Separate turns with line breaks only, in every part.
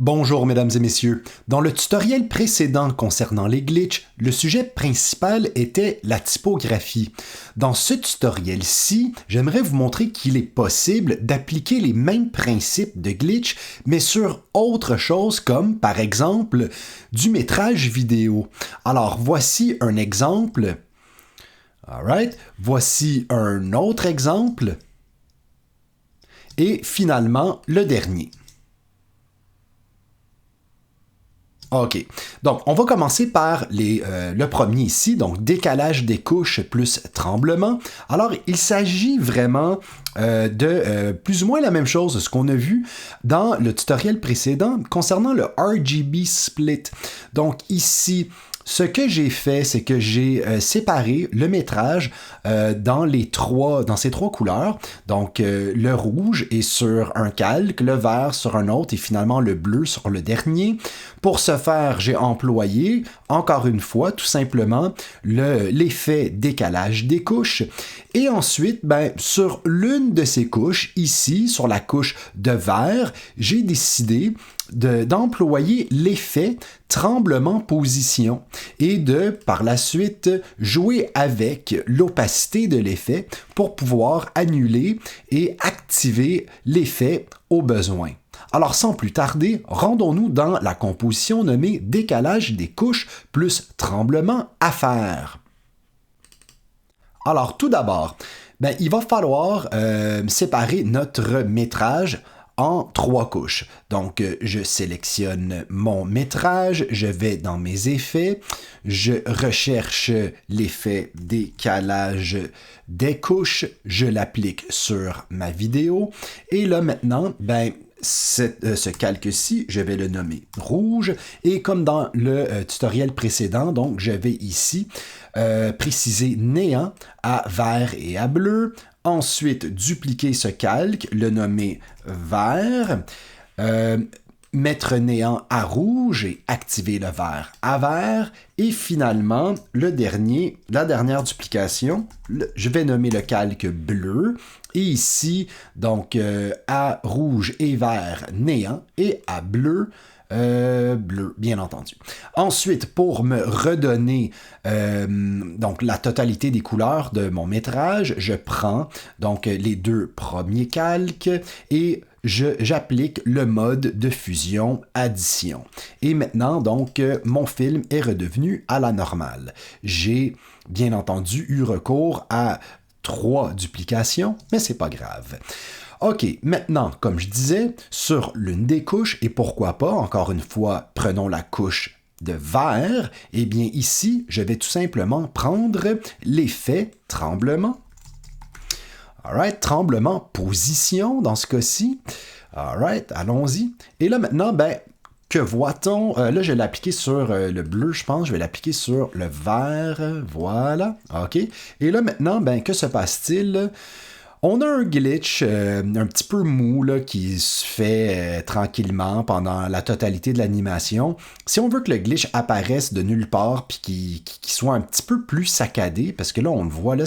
Bonjour mesdames et messieurs. Dans le tutoriel précédent concernant les glitches, le sujet principal était la typographie. Dans ce tutoriel-ci, j'aimerais vous montrer qu'il est possible d'appliquer les mêmes principes de glitch, mais sur autre chose comme, par exemple, du métrage vidéo. Alors, voici un exemple. Alright. Voici un autre exemple. Et finalement, le dernier. OK. Donc, on va commencer par le premier ici, donc décalage des couches plus tremblement. Alors, il s'agit vraiment de plus ou moins la même chose de ce qu'on a vu dans le tutoriel précédent concernant le RGB split. Donc, ici, ce que j'ai fait, c'est que j'ai séparé le métrage dans ces trois couleurs. Donc, le rouge est sur un calque, le vert sur un autre et finalement le bleu sur le dernier. Pour ce faire, j'ai employé, encore une fois, tout simplement, l'effet décalage des couches. Et ensuite, sur l'une de ces couches, ici, sur la couche de vert, j'ai décidé d'employer l'effet tremblement position et de, par la suite, jouer avec l'opacité de l'effet pour pouvoir annuler et activer l'effet au besoin. Alors, sans plus tarder, rendons-nous dans la composition nommée décalage des couches plus tremblement à faire. Alors, tout d'abord, il va falloir séparer notre métrage en trois couches. Donc, je sélectionne mon métrage, je vais dans mes effets, je recherche l'effet décalage des couches, je l'applique sur ma vidéo, et là maintenant, ce calque-ci, je vais le nommer rouge, et comme dans le tutoriel précédent, donc je vais ici préciser néant à vert et à bleu. Ensuite, dupliquer ce calque, le nommer vert, mettre néant à rouge et activer le vert à vert. Et finalement, la dernière duplication, je vais nommer le calque bleu. Et ici, donc, à rouge et vert, néant, et à bleu, bleu, bien entendu. Ensuite, pour me redonner donc la totalité des couleurs de mon métrage, je prends donc les deux premiers calques et j'applique le mode de fusion-addition. Et maintenant, donc, mon film est redevenu à la normale. J'ai bien entendu eu recours à 3 duplications, mais c'est pas grave. OK, maintenant, comme je disais, sur l'une des couches, et pourquoi pas, encore une fois, prenons la couche de vert, eh bien ici, je vais tout simplement prendre l'effet tremblement. Alright, tremblement position dans ce cas-ci. Alright, allons-y. Et là maintenant, que voit-on? Là, je vais l'appliquer sur le bleu, je pense. Je vais l'appliquer sur le vert. Voilà. OK. Et là maintenant, que se passe-t-il? On a un glitch un petit peu mou là, qui se fait tranquillement pendant la totalité de l'animation. Si on veut que le glitch apparaisse de nulle part puis qu'il soit un petit peu plus saccadé, parce que là, on le voit, là,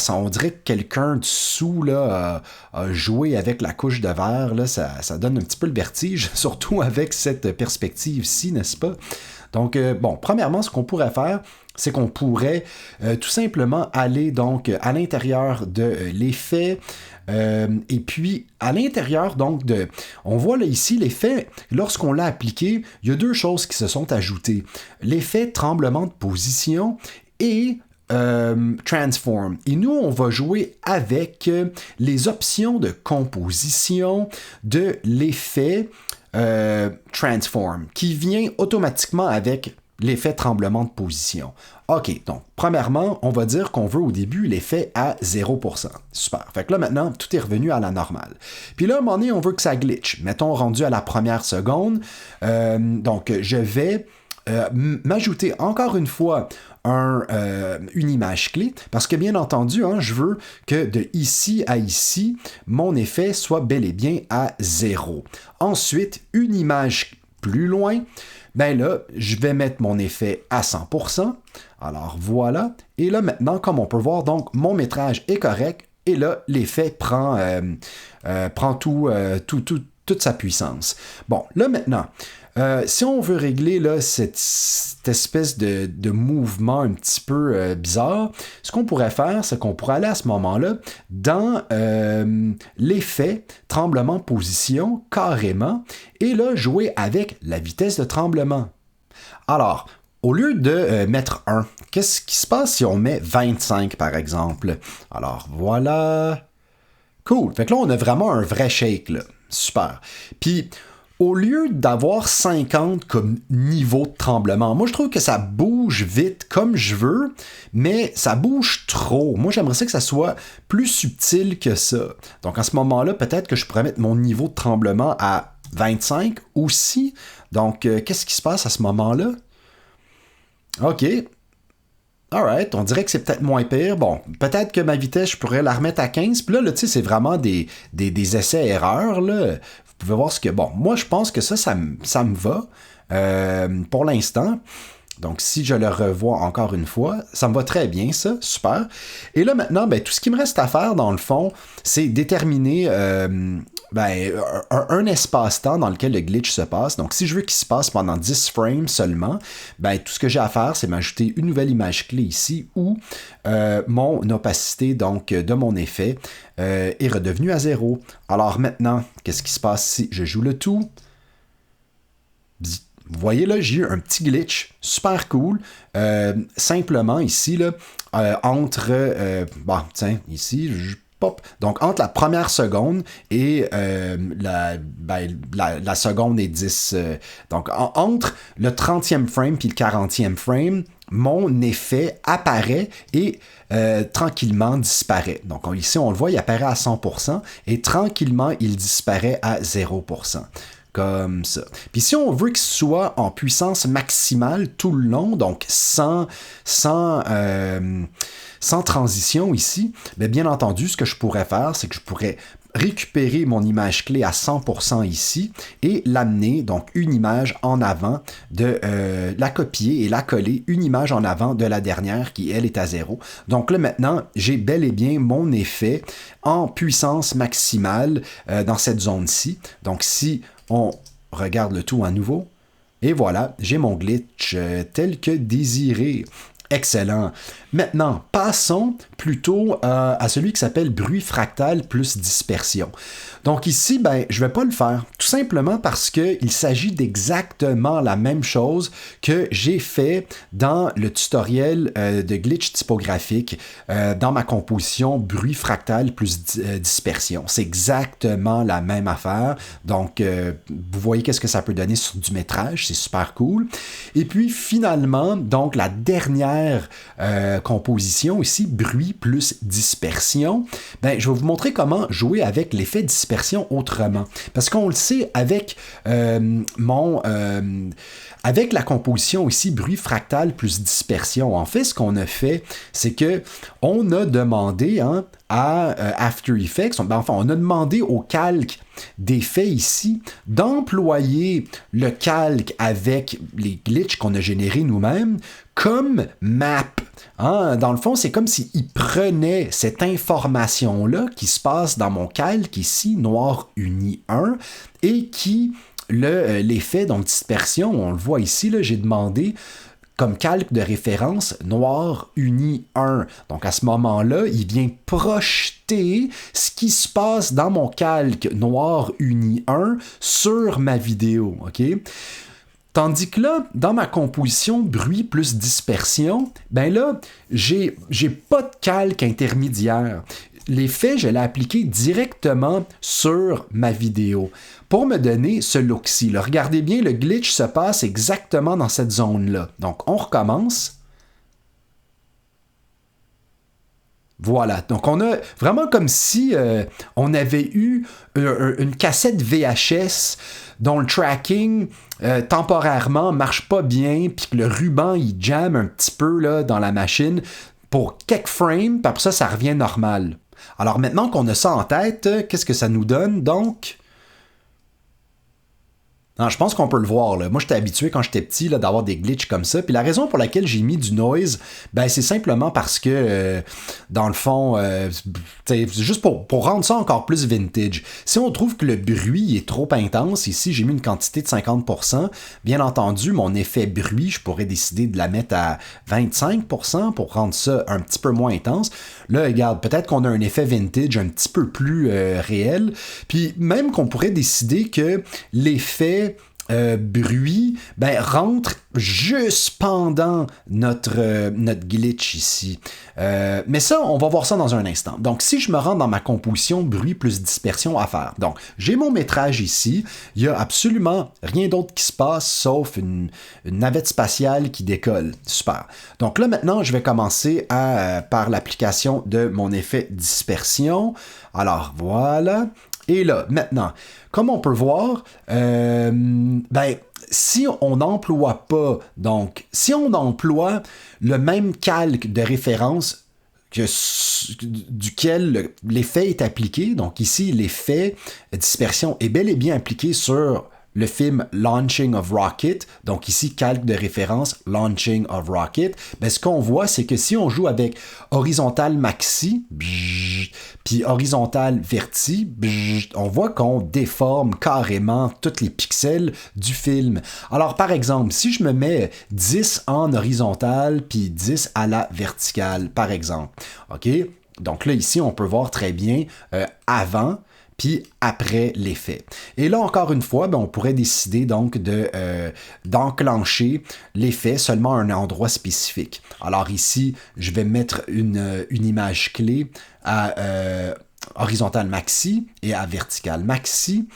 on dirait que quelqu'un dessous là, a joué avec la couche de verre. Là, ça donne un petit peu le vertige, surtout avec cette perspective-ci, n'est-ce pas? Donc, premièrement, ce qu'on pourrait faire, c'est qu'on pourrait tout simplement aller donc à l'intérieur de l'effet et puis à l'intérieur donc on voit là ici l'effet, lorsqu'on l'a appliqué, il y a deux choses qui se sont ajoutées. L'effet tremblement de position et transform. Et nous, on va jouer avec les options de composition de l'effet transform qui vient automatiquement avec l'effet tremblement de position. OK, donc, premièrement, on va dire qu'on veut au début l'effet à 0%. Super. Fait que là, maintenant, tout est revenu à la normale. Puis là, à un moment donné, on veut que ça glitch. Mettons, rendu à la première seconde. Donc, je vais m'ajouter encore une fois une image clé, parce que bien entendu, je veux que de ici à ici, mon effet soit bel et bien à 0. Ensuite, une image plus loin, là, je vais mettre mon effet à 100%. Alors voilà. Et là, maintenant, comme on peut voir, donc, mon métrage est correct. Et là, l'effet prend tout toute sa puissance. Bon, là maintenant, si on veut régler là, cette espèce de mouvement un petit peu bizarre, ce qu'on pourrait faire, c'est qu'on pourrait aller à ce moment-là dans l'effet tremblement position carrément, et là jouer avec la vitesse de tremblement. Alors, au lieu de mettre 1, qu'est-ce qui se passe si on met 25 par exemple? Alors voilà. Cool. Fait que là, on a vraiment un vrai shake, là. Super. Puis, au lieu d'avoir 50 comme niveau de tremblement, moi, je trouve que ça bouge vite comme je veux, mais ça bouge trop. Moi, j'aimerais ça que ça soit plus subtil que ça. Donc, à ce moment-là, peut-être que je pourrais mettre mon niveau de tremblement à 25 aussi. Donc, qu'est-ce qui se passe à ce moment-là? OK. Alright, on dirait que c'est peut-être moins pire. Bon, peut-être que ma vitesse, je pourrais la remettre à 15. Puis là, tu sais, c'est vraiment des essais-erreurs, là. Vous pouvez voir ce que... Bon, moi, je pense que ça me va pour l'instant. Donc, si je le revois encore une fois, ça me va très bien, ça. Super. Et là, maintenant, ben, tout ce qui me reste à faire, dans le fond, c'est déterminer un espace-temps dans lequel le glitch se passe. Donc, si je veux qu'il se passe pendant 10 frames seulement, ben, tout ce que j'ai à faire, c'est m'ajouter une nouvelle image clé ici où mon opacité donc, de mon effet est redevenue à 0. Alors maintenant, qu'est-ce qui se passe si je joue le tout? Vous voyez là, j'ai eu un petit glitch super cool. Simplement ici, là, ici, pop. Donc, entre la première seconde et la seconde et 10. Donc, entre le 30e frame puis le 40e frame, mon effet apparaît et tranquillement disparaît. Donc, ici, on le voit, il apparaît à 100% et tranquillement, il disparaît à 0%. Comme ça. Puis si on veut qu'il soit en puissance maximale tout le long, donc sans transition ici, bien entendu, ce que je pourrais faire, c'est que je pourrais récupérer mon image clé à 100% ici et l'amener, donc une image en avant de la copier et la coller, une image en avant de la dernière qui, elle, est à 0. Donc là, maintenant, j'ai bel et bien mon effet en puissance maximale dans cette zone-ci. Donc si on regarde le tout à nouveau, et voilà, j'ai mon glitch tel que désiré. Excellent. Maintenant, passons plutôt à celui qui s'appelle bruit fractal plus dispersion. Donc ici, je ne vais pas le faire, tout simplement parce qu'il s'agit d'exactement la même chose que j'ai fait dans le tutoriel de glitch typographique dans ma composition bruit fractal plus dispersion. C'est exactement la même affaire. Donc, vous voyez qu'est-ce que ça peut donner sur du métrage, c'est super cool. Et puis finalement, donc la dernière composition ici, bruit plus dispersion, je vais vous montrer comment jouer avec l'effet dispersion autrement. Parce qu'on le sait, avec avec la composition ici, bruit fractal plus dispersion, en fait, ce qu'on a fait, c'est que on a demandé à After Effects, on a demandé au calque d'effets ici d'employer le calque avec les glitches qu'on a générés nous-mêmes comme map. Dans le fond, c'est comme s'il prenait cette information-là qui se passe dans mon calque ici, noir uni 1, et qui l'effet, donc dispersion, on le voit ici, là, j'ai demandé comme calque de référence noir uni 1. Donc à ce moment-là, il vient projeter ce qui se passe dans mon calque noir uni 1 sur ma vidéo. OK? Tandis que là, dans ma composition bruit plus dispersion, là, j'ai pas de calque intermédiaire. L'effet, je l'ai appliqué directement sur ma vidéo pour me donner ce look-ci. Regardez bien, le glitch se passe exactement dans cette zone-là. Donc, on recommence. Voilà, donc on a vraiment comme si on avait eu une cassette VHS dont le tracking temporairement marche pas bien, puis que le ruban il jamme un petit peu là, dans la machine pour quelques frames, puis après ça revient normal. Alors maintenant qu'on a ça en tête, qu'est-ce que ça nous donne donc? Non, je pense qu'on peut le voir, là. Moi, j'étais habitué quand j'étais petit là, d'avoir des glitches comme ça. Puis la raison pour laquelle j'ai mis du noise, ben c'est simplement parce que, dans le fond, juste pour rendre ça encore plus vintage. Si on trouve que le bruit est trop intense, ici j'ai mis une quantité de 50%, bien entendu, mon effet bruit, je pourrais décider de la mettre à 25% pour rendre ça un petit peu moins intense. Là, regarde, peut-être qu'on a un effet vintage un petit peu plus réel. Puis même qu'on pourrait décider que l'effet bruit rentre juste pendant notre glitch ici. Mais ça, on va voir ça dans un instant. Donc, si je me rends dans ma composition bruit plus dispersion à faire. Donc, j'ai mon métrage ici. Il n'y a absolument rien d'autre qui se passe sauf une navette spatiale qui décolle. Super. Donc là, maintenant, je vais commencer par l'application de mon effet dispersion. Alors, voilà. Et là, maintenant, comme on peut voir, si on n'emploie pas, donc, si on emploie le même calque de référence duquel l'effet est appliqué, donc ici, l'effet dispersion est bel et bien appliqué sur le film Launching of Rocket, donc ici, calque de référence Launching of Rocket, ce qu'on voit, c'est que si on joue avec horizontal maxi, puis horizontal verti, on voit qu'on déforme carrément tous les pixels du film. Alors, par exemple, si je me mets 10 en horizontal, puis 10 à la verticale, par exemple, OK? Donc là, ici, on peut voir très bien avant, puis après l'effet. Et là, encore une fois, on pourrait décider donc d'enclencher l'effet seulement à un endroit spécifique. Alors ici, je vais mettre une image clé à horizontal maxi et à vertical maxi.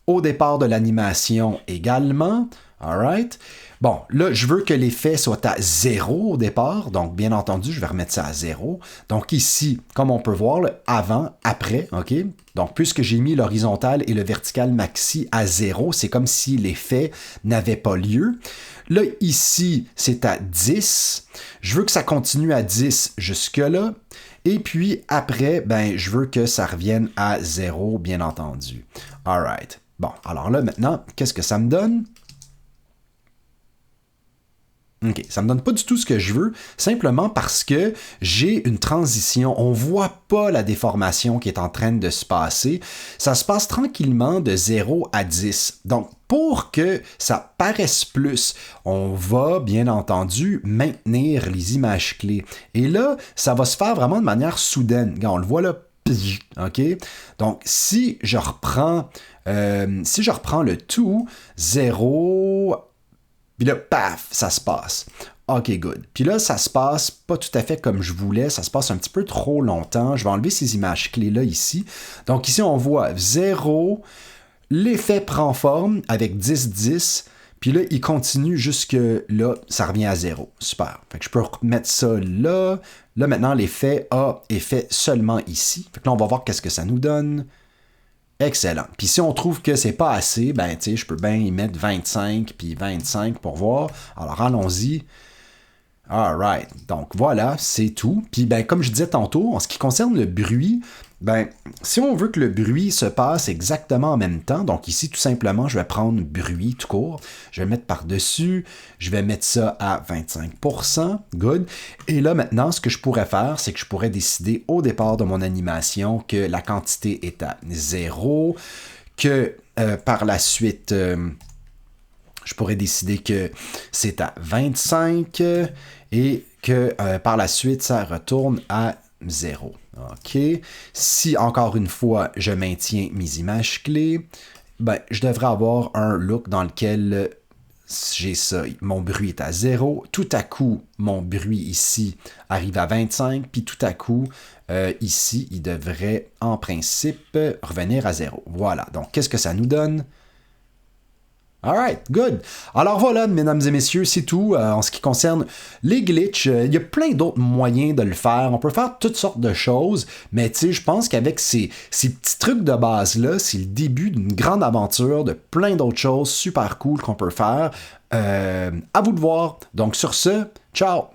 Au départ de l'animation également. Alright. Bon, là, je veux que l'effet soit à 0 au départ. Donc, bien entendu, je vais remettre ça à 0. Donc, ici, comme on peut voir, avant, après, OK? Donc, puisque j'ai mis l'horizontal et le vertical maxi à 0, c'est comme si l'effet n'avait pas lieu. Là, ici, c'est à 10. Je veux que ça continue à 10 jusque-là. Et puis, après, je veux que ça revienne à 0, bien entendu. Alright. Bon, alors là, maintenant, qu'est-ce que ça me donne? OK, ça me donne pas du tout ce que je veux, simplement parce que j'ai une transition. On voit pas la déformation qui est en train de se passer. Ça se passe tranquillement de 0 à 10. Donc, pour que ça paraisse plus, on va, bien entendu, maintenir les images clés. Et là, ça va se faire vraiment de manière soudaine. Regarde, on le voit là. OK? Donc, si je reprends le tout, 0... Puis là, paf, ça se passe. OK, good. Puis là, ça se passe pas tout à fait comme je voulais. Ça se passe un petit peu trop longtemps. Je vais enlever ces images clés-là ici. Donc ici, on voit 0. L'effet prend forme avec 10-10. Puis là, il continue jusque là. Ça revient à 0. Super. Fait que je peux remettre ça là. Là, maintenant, l'effet est fait seulement ici. Fait que là, on va voir qu'est-ce que ça nous donne. Excellent. Puis si on trouve que c'est pas assez, je peux bien y mettre 25 puis 25 pour voir. Alors allons-y. Alright. Donc voilà, c'est tout. Puis comme je disais tantôt, en ce qui concerne le bruit, si on veut que le bruit se passe exactement en même temps, donc ici tout simplement, je vais prendre bruit tout court, je vais le mettre par-dessus, je vais mettre ça à 25%, good. Et là maintenant, ce que je pourrais faire, c'est que je pourrais décider au départ de mon animation que la quantité est à 0, que par la suite, je pourrais décider que c'est à 25 et que par la suite, ça retourne à 0. OK. Si, encore une fois, je maintiens mes images clés, je devrais avoir un look dans lequel j'ai ça. Mon bruit est à 0. Tout à coup, mon bruit ici arrive à 25. Puis tout à coup, ici, il devrait, en principe, revenir à 0. Voilà. Donc, qu'est-ce que ça nous donne? Alright, good. Alors voilà, mesdames et messieurs, c'est tout en ce qui concerne les glitches. Il y a plein d'autres moyens de le faire. On peut faire toutes sortes de choses, mais tu sais, je pense qu'avec ces petits trucs de base-là, c'est le début d'une grande aventure, de plein d'autres choses super cool qu'on peut faire. À vous de voir. Donc sur ce, ciao!